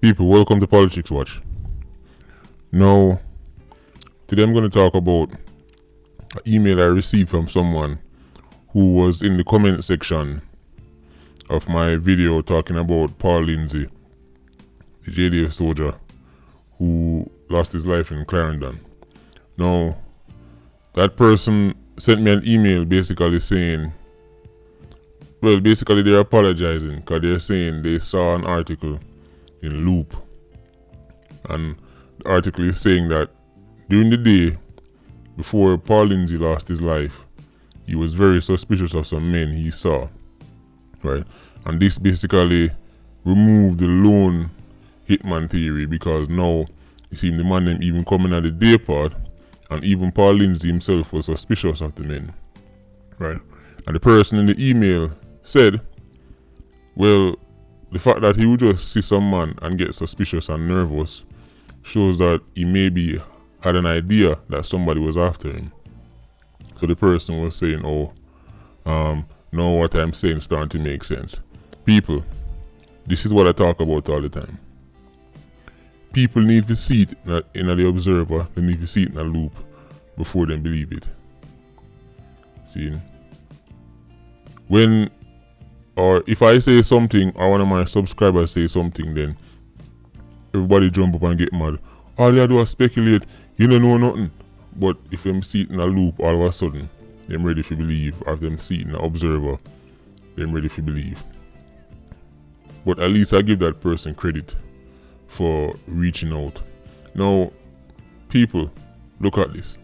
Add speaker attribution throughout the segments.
Speaker 1: People, welcome to Politics Watch. Now, today I'm going to talk about an email I received from someone who was in the comment section of my video talking about Paul Lindsay, the JDF soldier who lost his life in Clarendon. Now, that person sent me an email basically saying, basically they're apologizing because they're saying they saw an article in Loop, and the article is saying that during the day before Paul Lindsay lost his life, he was very suspicious of some men he saw, right? And this basically removed the lone hitman theory, because now you see the man them even coming at the day part, and even Paul Lindsay himself was suspicious of the men, right? And the person in the email said, well, the fact that he would just see some man and get suspicious and nervous shows that he maybe had an idea that somebody was after him. So the person was saying, now what I'm saying is starting to make sense. People, this is what I talk about all the time. People need to see it in the Observer, they need to see it in a Loop before they believe it. See? Or if I say something, or one of my subscribers say something, then everybody jump up and get mad. All you do is speculate, you don't know nothing. But if them see it in a Loop, all of a sudden, them ready to believe. Or if them see it in an Observer, them ready to believe. But at least I give that person credit for reaching out. Now, people, look at this.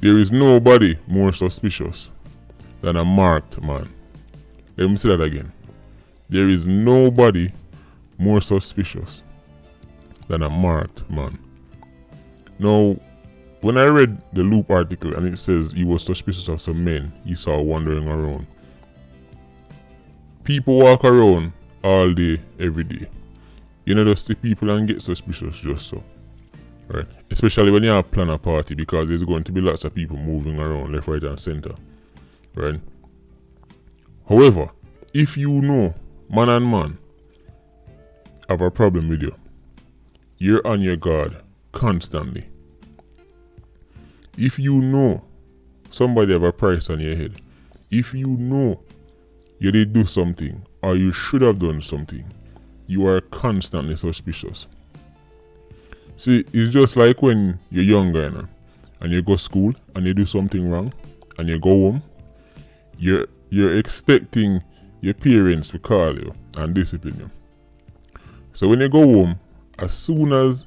Speaker 1: There is nobody more suspicious than a marked man. Let me say that again. There is nobody more suspicious than a marked man. Now, when I read the Loop article and it says he was suspicious of some men he saw wandering around. People walk around all day, every day. You know, just see people and get suspicious just so. Right? Especially when you have plan a party, because there's going to be lots of people moving around left, right and center. Right? However, if you know man and man have a problem with you, you're on your guard constantly. If you know somebody have a price on your head, if you know you did do something or you should have done something, you are constantly suspicious. See, it's just like when you're younger, and you go to school and you do something wrong and you go home, you're expecting your parents to call you and discipline you. So when you go home, as soon as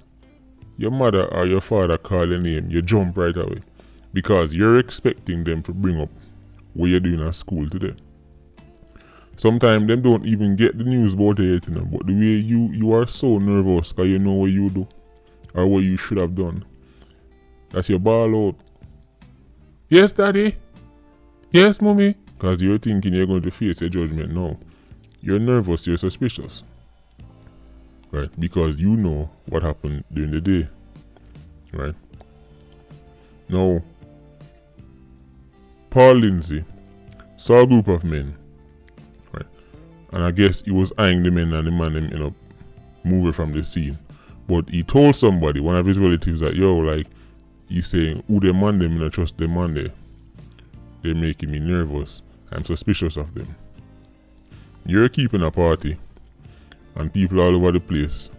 Speaker 1: your mother or your father call your name, you jump right away, because you're expecting them to bring up what you're doing at school today. Sometimes them don't even get the news about it, but the way you are so nervous because you know what you do or what you should have done, that's your ball out. Yes, daddy. Yes, mommy. Because you're thinking you're going to face your judgment. No. You're nervous, you're suspicious. Right? Because you know what happened during the day. Right? Now, Paul Lindsay saw a group of men. Right? And I guess he was eyeing the men, and the man ended up moving from the scene. But he told somebody, one of his relatives, that he's saying, who they man them, and I trust them man there. They're making me nervous. I'm suspicious of them. You're keeping a party and people all over the place,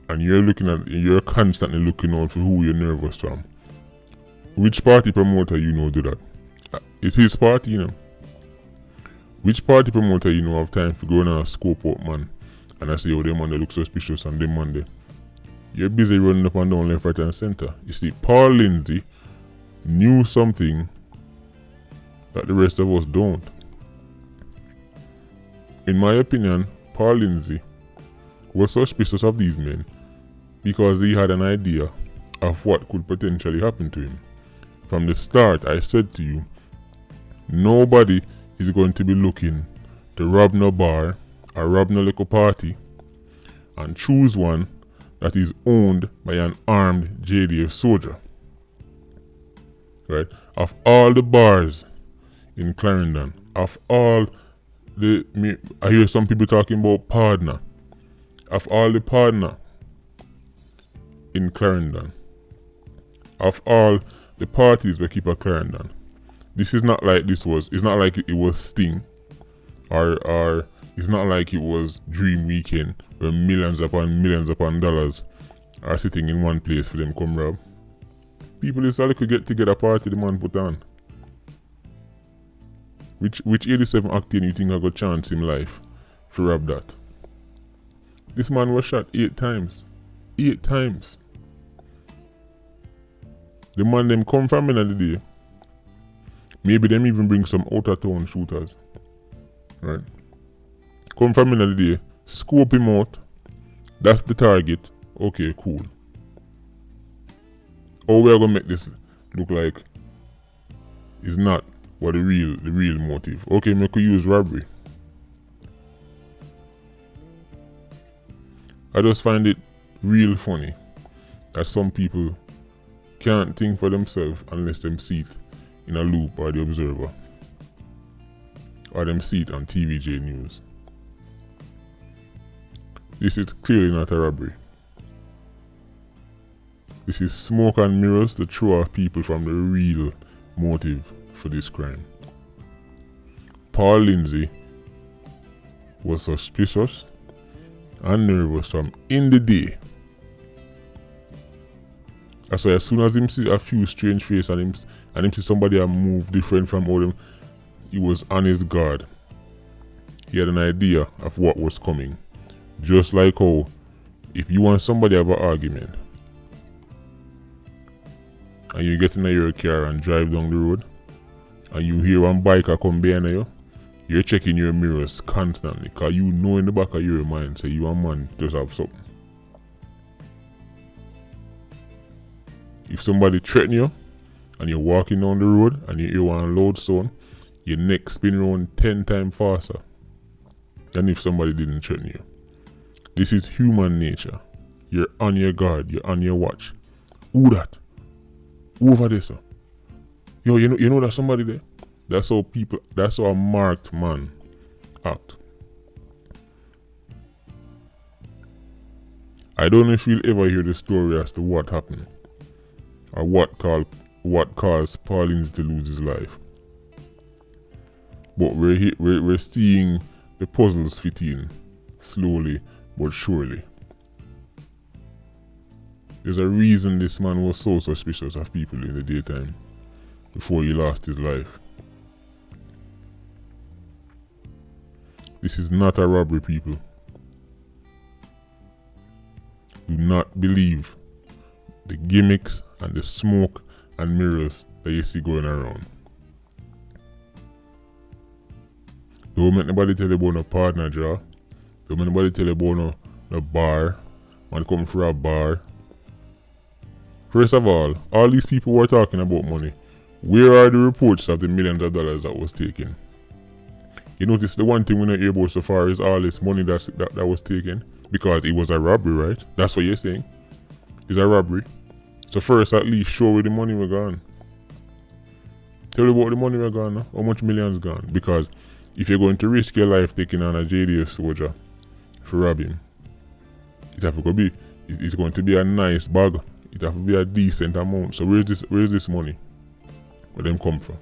Speaker 1: and you're constantly looking out for who you're nervous from. Which party promoter do that? It's his party, Which party promoter have time for going on a scope out, man, and I say, oh, them man they look suspicious and them man they. You're busy running up and down left, right and center. You see, Paul Lindsay knew something that the rest of us don't. In my opinion, Paul Lindsay was suspicious of these men because he had an idea of what could potentially happen to him. From the start, I said to you, nobody is going to be looking to rob no bar or rob no little party and choose one that is owned by an armed JDF soldier. Right? Of all the bars in Clarendon, of all I hear some people talking about Partner. Of all the partner in Clarendon, of all the parties we keep at Clarendon, this is not like it's not like it was Sting, or it's not like it was Dream Weekend where millions upon dollars are sitting in one place for them come rob. People is a little get together party the man put on. Which 87 acting you think I got chance in life for rob that? This man was shot 8 times. 8 times. The man them come from in the day. Maybe them even bring some out of town shooters. Right? Come from in the day, scope him out. That's the target. Okay, cool. How we are gonna make this look like is not what the real motive. Okay, we could use robbery. I just find it real funny that some people can't think for themselves unless them see it in a loop or the Observer, or them see it on TVJ News. This is clearly not a robbery. This is smoke and mirrors to throw off people from the real motive for this crime. Paul Lindsay was suspicious and nervous from in the day. That's why as soon as him see a few strange faces and him see somebody a move different from all them, he was on his guard. He had an idea of what was coming. Just like how if you want somebody to have an argument and you get in your car and drive down the road and you hear one biker come behind you, you're checking your mirrors constantly because you know in the back of your mind say you and man just have something. If somebody threaten you and you're walking down the road and you hear one loud sound, your neck spin around 10 times faster than if somebody didn't threaten you. This is human nature. You're on your guard, you're on your watch. Who that? Who over there, sir? Yo, you know there's somebody there? That's how a marked man act. I don't know if you'll ever hear the story as to what happened or what caused Paul Lindsay to lose his life. But we're seeing the puzzles fit in slowly but surely. There's a reason this man was so suspicious of people in the daytime before he lost his life. This is not a robbery, people. Do not believe the gimmicks and the smoke and mirrors that you see going around. Don't make nobody tell you about no partner draw. Don't make nobody tell you about no bar. Man come for a bar. First of all these people were talking about money. Where are the reports of the millions of dollars that was taken? You notice the one thing we don't hear about so far is all this money that was taken. Because it was a robbery, right? That's what you're saying. It's a robbery. So first at least show where the money was gone. Tell me about the money was gone, how much millions gone. Because if you're going to risk your life taking on a JDF soldier for robbing, it's going to be a nice bag. It have to be a decent amount. So where's this money? Where them come from?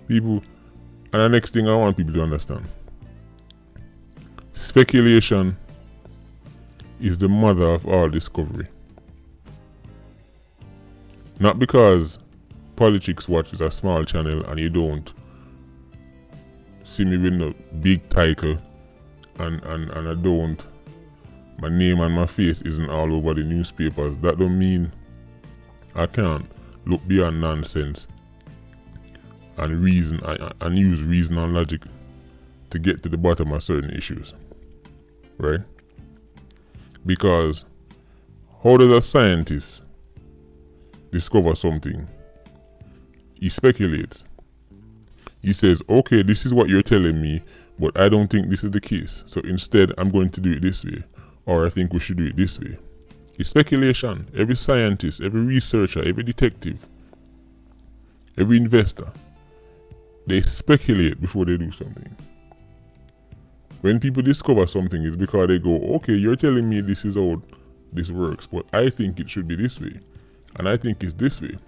Speaker 1: People, and the next thing I want people to understand. Speculation is the mother of all discovery. Not because Politics Watch is a small channel and you don't see me with no big title and I don't, my name and my face isn't all over the newspapers. That don't mean I can't look beyond nonsense and reason and use reason and logic to get to the bottom of certain issues. Right? Because how does a scientist discover something? He speculates. He says, okay, this is what you're telling me, but I don't think this is the case. So instead, I'm going to do it this way. Or I think we should do it this way. It's speculation. Every scientist, every researcher, every detective, every investor, they speculate before they do something. When people discover something, it's because they go, okay, you're telling me this is how this works, but I think it should be this way, and I think it's this way.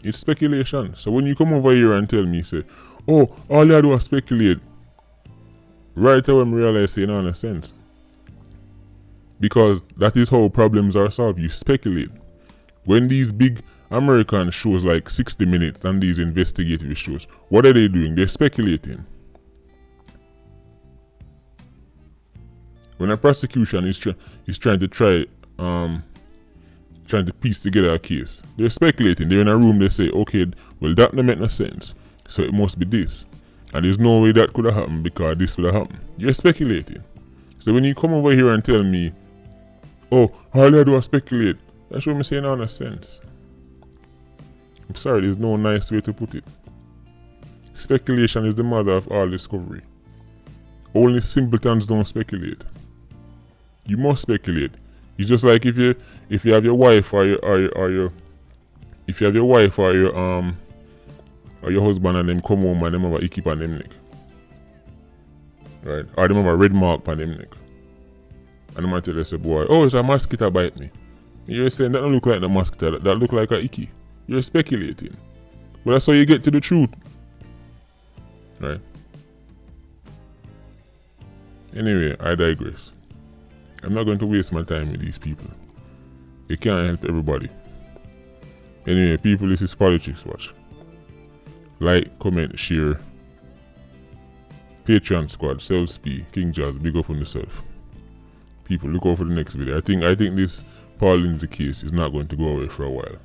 Speaker 1: It's speculation. So when you come over here and tell me, say, oh, all you do is speculate, right away I realize saying no sense. Because that is how problems are solved. You speculate. When these big American shows like 60 Minutes and these investigative shows, what are they doing? They're speculating. When a prosecution is trying to piece together a case, they're speculating. They're in a room, they say, okay, well that don't make no sense, so it must be this. And there's no way that could have happened because this would have happened. You're speculating. So when you come over here and tell me, oh, all I do is speculate, that's what I'm saying on a sense. I'm sorry, there's no nice way to put it. Speculation is the mother of all discovery. Only simpletons don't speculate. You must speculate. It's just like if you have your wife or your husband and them come home and them have a icky on them neck. Right? Or them have a red mark on them neck. And the man tell you, say, boy, oh, it's a mosquito bite me. You're saying that don't look like a mosquito, that look like a icky. You're speculating. But that's how you get to the truth. Right? Anyway, I digress. I'm not going to waste my time with these people. They can't help everybody. Anyway, people, this is Politics Watch. Like, comment, share. Patreon squad, Self-Speak, King Jazz, big up on yourself. People, look out for the next video. I think this Paul Lindsay case is not going to go away for a while.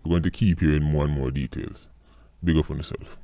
Speaker 1: We're going to keep hearing more and more details. Big up on yourself.